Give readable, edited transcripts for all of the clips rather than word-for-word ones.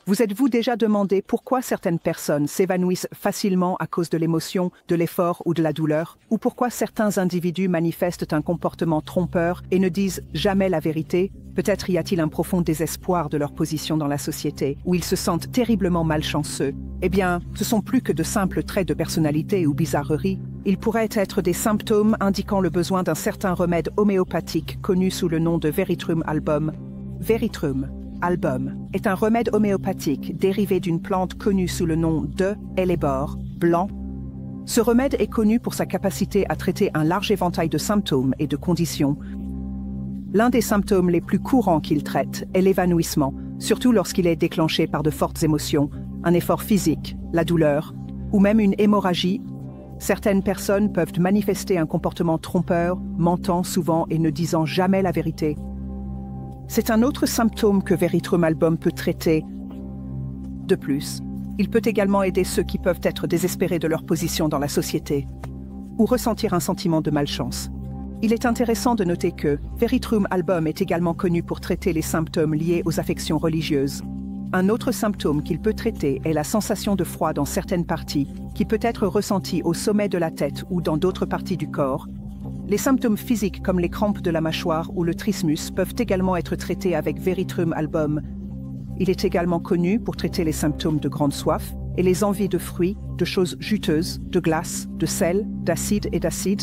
Vous êtes-vous déjà demandé pourquoi certaines personnes s'évanouissent facilement à cause de l'émotion, de l'effort ou de la douleur? Ou pourquoi certains individus manifestent un comportement trompeur et ne disent jamais la vérité? Peut-être y a-t-il un profond désespoir de leur position dans la société, où ils se sentent terriblement malchanceux. Eh bien, ce sont plus que de simples traits de personnalité ou bizarreries. Ils pourraient être des symptômes indiquant le besoin d'un certain remède homéopathique connu sous le nom de Veritrum album. Veritrum album est un remède homéopathique dérivé d'une plante connue sous le nom de hellebore blanc. Ce remède est connu pour sa capacité à traiter un large éventail de symptômes et de conditions. L'un des symptômes les plus courants qu'il traite est l'évanouissement, surtout lorsqu'il est déclenché par de fortes émotions, un effort physique, la douleur, ou même une hémorragie. Certaines personnes peuvent manifester un comportement trompeur, mentant souvent et ne disant jamais la vérité. C'est un autre symptôme que Veritrum album peut traiter. De plus, il peut également aider ceux qui peuvent être désespérés de leur position dans la société ou ressentir un sentiment de malchance. Il est intéressant de noter que Veritrum album est également connu pour traiter les symptômes liés aux affections religieuses. Un autre symptôme qu'il peut traiter est la sensation de froid dans certaines parties, qui peut être ressentie au sommet de la tête ou dans d'autres parties du corps. Les symptômes physiques comme les crampes de la mâchoire ou le trismus peuvent également être traités avec Veritrum album. Il est également connu pour traiter les symptômes de grande soif et les envies de fruits, de choses juteuses, de glace, de sel, d'acide et d'acide.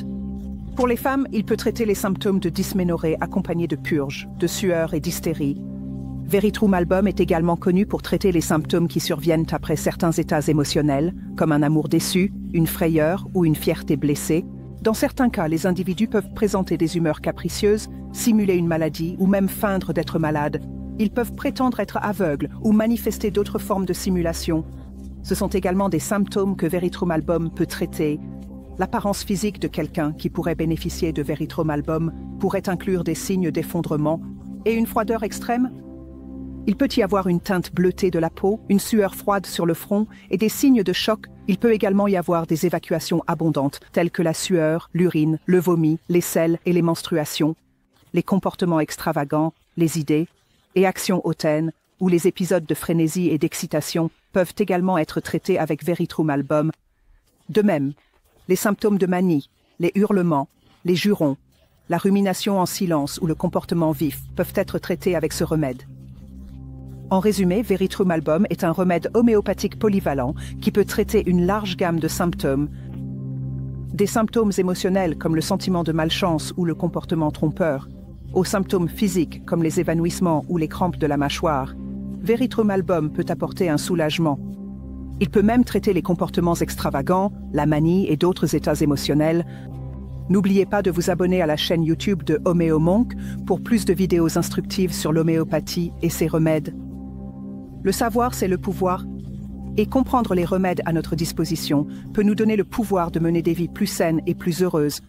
Pour les femmes, il peut traiter les symptômes de dysménorrhée accompagnés de purges, de sueur et d'hystérie. Veritrum album est également connu pour traiter les symptômes qui surviennent après certains états émotionnels, comme un amour déçu, une frayeur ou une fierté blessée. Dans certains cas, les individus peuvent présenter des humeurs capricieuses, simuler une maladie ou même feindre d'être malades. Ils peuvent prétendre être aveugles ou manifester d'autres formes de simulation. Ce sont également des symptômes que Veritrum album peut traiter. L'apparence physique de quelqu'un qui pourrait bénéficier de Veritrum album pourrait inclure des signes d'effondrement et une froideur extrême. Il peut y avoir une teinte bleutée de la peau, une sueur froide sur le front et des signes de choc. Il peut également y avoir des évacuations abondantes, telles que la sueur, l'urine, le vomi, les selles et les menstruations, les comportements extravagants, les idées et actions hautaines, ou les épisodes de frénésie et d'excitation peuvent également être traités avec Veritrum album. De même, les symptômes de manie, les hurlements, les jurons, la rumination en silence ou le comportement vif peuvent être traités avec ce remède. En résumé, Veritrum album est un remède homéopathique polyvalent qui peut traiter une large gamme de symptômes. Des symptômes émotionnels comme le sentiment de malchance ou le comportement trompeur, aux symptômes physiques comme les évanouissements ou les crampes de la mâchoire. Veritrum album peut apporter un soulagement. Il peut même traiter les comportements extravagants, la manie et d'autres états émotionnels. N'oubliez pas de vous abonner à la chaîne YouTube de Homéomonk pour plus de vidéos instructives sur l'homéopathie et ses remèdes. Le savoir, c'est le pouvoir, et comprendre les remèdes à notre disposition peut nous donner le pouvoir de mener des vies plus saines et plus heureuses,